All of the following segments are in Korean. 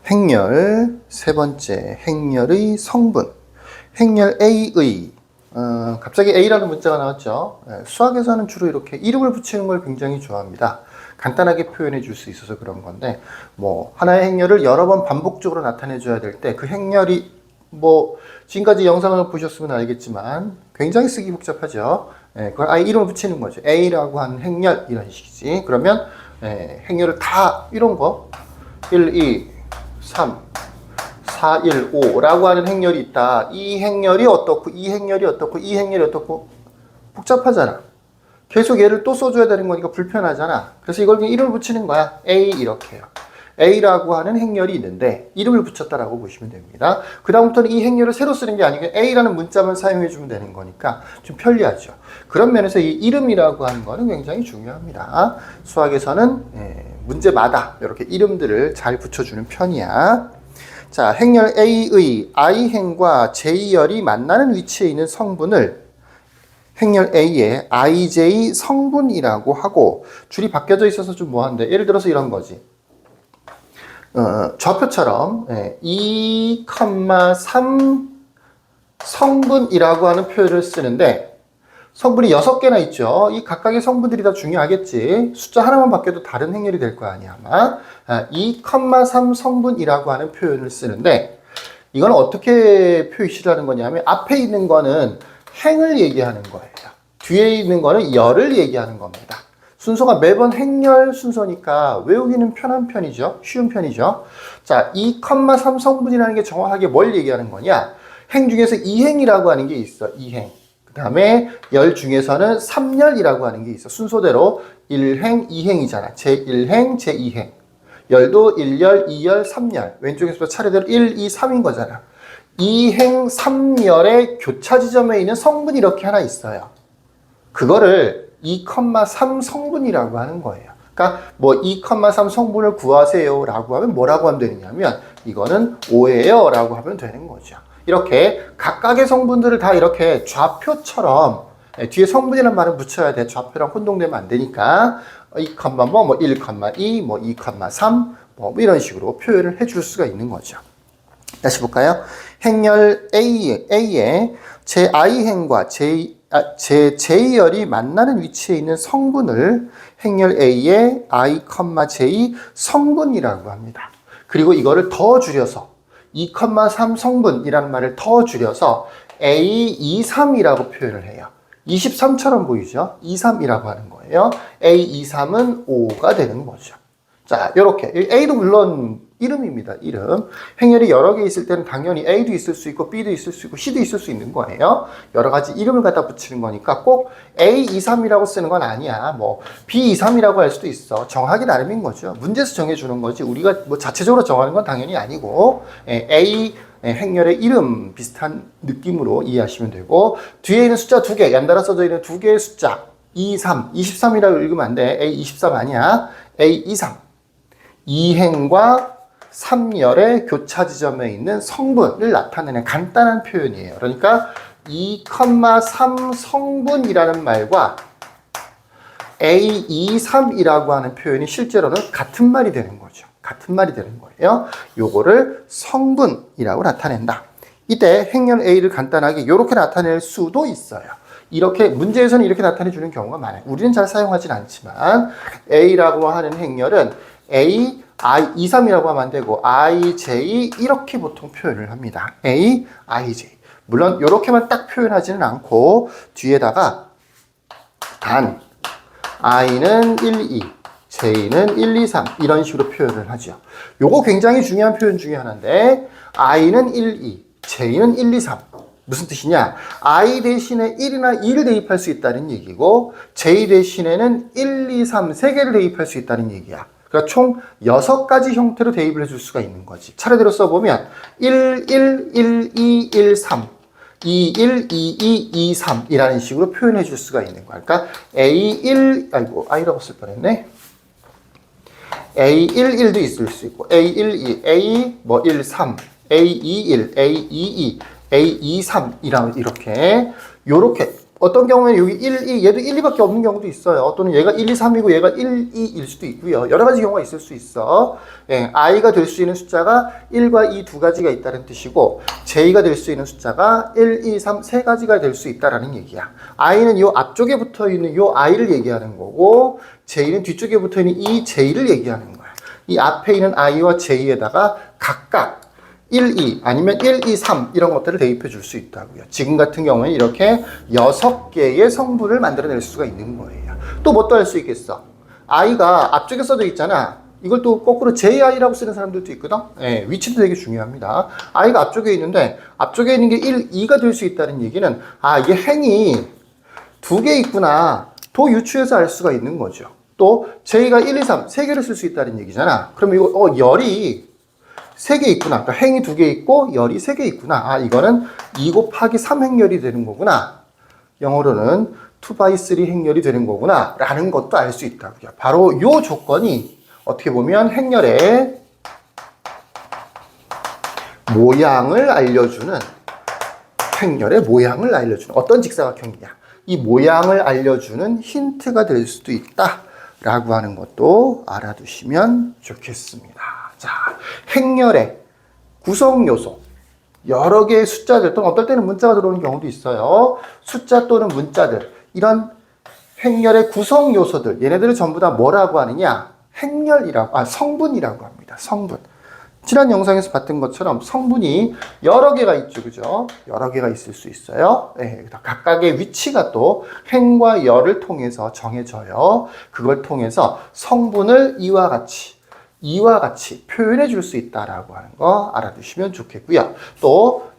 행렬, 세 번째, 행렬의 성분. 행렬 A의, 갑자기 A라는 문자가 나왔죠. 수학에서는 주로 이렇게 이름을 붙이는 걸 굉장히 좋아합니다. 간단하게 표현해 줄 수 있어서 그런 건데, 뭐, 하나의 행렬을 여러 번 반복적으로 나타내 줘야 될 때, 그 행렬이, 뭐, 지금까지 영상을 보셨으면 알겠지만, 굉장히 쓰기 복잡하죠. 그걸 아예 이름을 붙이는 거죠. A라고 하는 행렬, 이런 식이지. 그러면, 행렬을 다, 이런 거, 1, 2, 3, 4, 1, 5라고 하는 행렬이 있다. 이 행렬이 어떻고, 이 행렬이 어떻고, 이 행렬이 어떻고, 복잡하잖아. 계속 얘를 또 써줘야 되는 거니까 불편하잖아. 그래서 이걸 그냥 이름을 붙이는 거야. A 이렇게요. A라고 하는 행렬이 있는데 이름을 붙였다라고 보시면 됩니다. 그 다음부터는 이 행렬을 새로 쓰는 게 아니고 A라는 문자만 사용해주면 되는 거니까 좀 편리하죠. 그런 면에서 이 이름이라고 하는 거는 굉장히 중요합니다. 수학에서는 문제마다 이렇게 이름들을 잘 붙여주는 편이야. 자, 행렬 A의 I행과 J열이 만나는 위치에 있는 성분을 행렬 A의 IJ 성분이라고 하고, 줄이 바뀌어져 있어서 좀 뭐한데, 예를 들어서 이런 거지. 좌표처럼 2,3 성분이라고 하는 표현을 쓰는데, 성분이 6개나 있죠. 이 각각의 성분들이 다 중요하겠지. 숫자 하나만 바뀌어도 다른 행렬이 될 거 아니야, 아마. 2,3 성분이라고 하는 표현을 쓰는데, 이건 어떻게 표시를 하는 거냐면, 앞에 있는 거는 행을 얘기하는 거예요. 뒤에 있는 거는 열을 얘기하는 겁니다. 순서가 매번 행렬 순서니까 외우기는 편한 편이죠. 쉬운 편이죠. 자, 2,3 성분이라는 게 정확하게 뭘 얘기하는 거냐? 행 중에서 2행이라고 하는 게 있어. 2행. 그 다음에 열 중에서는 3열이라고 하는 게 있어. 순서대로 1행, 2행이잖아. 제1행, 제2행. 열도 1열, 2열, 3열. 왼쪽에서 차례대로 1, 2, 3인 거잖아. 2행 3열의 교차 지점에 있는 성분이 이렇게 하나 있어요. 그거를 2,3 성분이라고 하는 거예요. 그러니까 뭐 2,3 성분을 구하세요 라고 하면 뭐라고 하면 되느냐면 이거는 5예요 라고 하면 되는 거죠. 이렇게 각각의 성분들을 다 이렇게 좌표처럼 뒤에 성분이라는 말은 붙여야 돼. 좌표랑 혼동되면 안 되니까 2, 뭐 1,2, 뭐 2,3 뭐 이런 식으로 표현을 해줄 수가 있는 거죠. 다시 볼까요? 행렬 A의 제 I행과 제 J열이 만나는 위치에 있는 성분을 행렬 A의 I, J 성분이라고 합니다. 그리고 이거를 더 줄여서 2,3 성분이라는 말을 더 줄여서 A23이라고 표현을 해요. 23처럼 보이죠? 23이라고 하는 거예요. A23은 5가 되는 거죠. 자, 요렇게. A도 물론 이름입니다. 이름. 행렬이 여러 개 있을 때는 당연히 A도 있을 수 있고 B도 있을 수 있고 C도 있을 수 있는 거예요. 여러 가지 이름을 갖다 붙이는 거니까 꼭 A23이라고 쓰는 건 아니야. 뭐 B23이라고 할 수도 있어. 정하기 나름인 거죠. 문제에서 정해주는 거지. 우리가 뭐 자체적으로 정하는 건 당연히 아니고 A 행렬의 이름 비슷한 느낌으로 이해하시면 되고, 뒤에 있는 숫자 2개, 연달아 써져 있는 2개의 숫자 23, 23이라고 읽으면 안 돼. A23 아니야. A23. 2행과 3열의 교차 지점에 있는 성분을 나타내는 간단한 표현이에요. 그러니까 2,3 성분이라는 말과 A23이라고 하는 표현이 실제로는 같은 말이 되는 거죠. 같은 말이 되는 거예요. 요거를 성분이라고 나타낸다. 이때 행렬 A를 간단하게 이렇게 나타낼 수도 있어요. 이렇게 문제에서는 이렇게 나타내 주는 경우가 많아요. 우리는 잘 사용하진 않지만 A라고 하는 행렬은 A, I, 2, 3이라고 하면 안 되고 I, J 이렇게 보통 표현을 합니다. A, I, J. 물론 이렇게만 딱 표현하지는 않고 뒤에다가 단 I는 1, 2, J는 1, 2, 3 이런 식으로 표현을 하죠. 요거 굉장히 중요한 표현 중에 하나인데 I는 1, 2, J는 1, 2, 3. 무슨 뜻이냐? I 대신에 1이나 2를 대입할 수 있다는 얘기고 J 대신에는 1, 2, 3, 3개를 대입할 수 있다는 얘기야. 그러니까 총 6가지 형태로 대입을 해줄 수가 있는 거지. 차례대로 써보면 1, 1, 1, 2, 1, 3 2, 1, 2, 2, 2, 3 이라는 식으로 표현해 줄 수가 있는 거야. 그러니까 A1, 아이고 I라고 쓸 뻔했네. A1, 1도 있을 수 있고 A1, 2, A 뭐 1, 3 A2, 1, A2, 2 A2, 3 이렇게 요렇게 어떤 경우에는 여기 1, 2, 얘도 1, 2밖에 없는 경우도 있어요. 또는 얘가 1, 2, 3이고 얘가 1, 2일 수도 있고요. 여러 가지 경우가 있을 수 있어. 예, i가 될 수 있는 숫자가 1과 2 두 가지가 있다는 뜻이고 j가 될 수 있는 숫자가 1, 2, 3 세 가지가 될 수 있다라는 얘기야. i는 요 앞쪽에 붙어 있는 요 i를 얘기하는 거고 j는 뒤쪽에 붙어 있는 이 j를 얘기하는 거야. 이 앞에 있는 i와 j에다가 각각 1, 2 아니면 1, 2, 3 이런 것들을 대입해 줄 수 있다고요. 지금 같은 경우는 이렇게 6개의 성분을 만들어낼 수가 있는 거예요. 또 뭐 또 할 수 있겠어? i가 앞쪽에 써져 있잖아. 이걸 또 거꾸로 ji라고 쓰는 사람들도 있거든. 예, 위치도 되게 중요합니다. i가 앞쪽에 있는데 앞쪽에 있는 게 1, 2가 될 수 있다는 얘기는 이게 행이 두 개 있구나. 도 유추해서 알 수가 있는 거죠. 또 j가 1, 2, 3 세 개를 쓸 수 있다는 얘기잖아. 그러면 이거 열이 3개 있구나. 그러니까 행이 2개 있고 열이 3개 있구나. 이거는 2 곱하기 3 행열이 되는 거구나. 영어로는 2 by 3 행열이 되는 거구나. 라는 것도 알 수 있다고요. 바로 이 조건이 어떻게 보면 행열의 모양을 알려주는 어떤 직사각형이냐. 이 모양을 알려주는 힌트가 될 수도 있다라고 하는 것도 알아두시면 좋겠습니다. 자, 행렬의 구성 요소. 여러 개의 숫자들 또는 어떨 때는 문자가 들어오는 경우도 있어요. 숫자 또는 문자들. 이런 행렬의 구성 요소들. 얘네들을 전부 다 뭐라고 하느냐? 성분이라고 합니다. 성분. 지난 영상에서 봤던 것처럼 성분이 여러 개가 있죠. 그죠? 여러 개가 있을 수 있어요. 네, 각각의 위치가 또 행과 열을 통해서 정해져요. 그걸 통해서 성분을 이와 같이 표현해 줄 수 있다라고 하는 거 알아두시면 좋겠고요. 또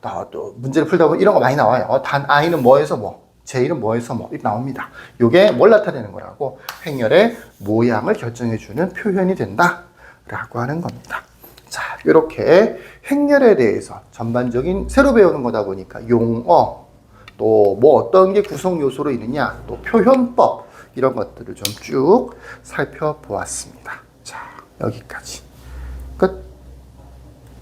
문제를 풀다 보면 이런 거 많이 나와요. 단 i는 뭐에서 뭐, j는 뭐에서 뭐 이렇게 나옵니다. 이게 뭘 나타내는 거라고? 행렬의 모양을 결정해 주는 표현이 된다라고 하는 겁니다. 자, 이렇게 행렬에 대해서 전반적인 새로 배우는 거다 보니까 용어, 또 뭐 어떤 게 구성 요소로 있느냐, 또 표현법 이런 것들을 좀 쭉 살펴보았습니다. 자, 여기까지 끝.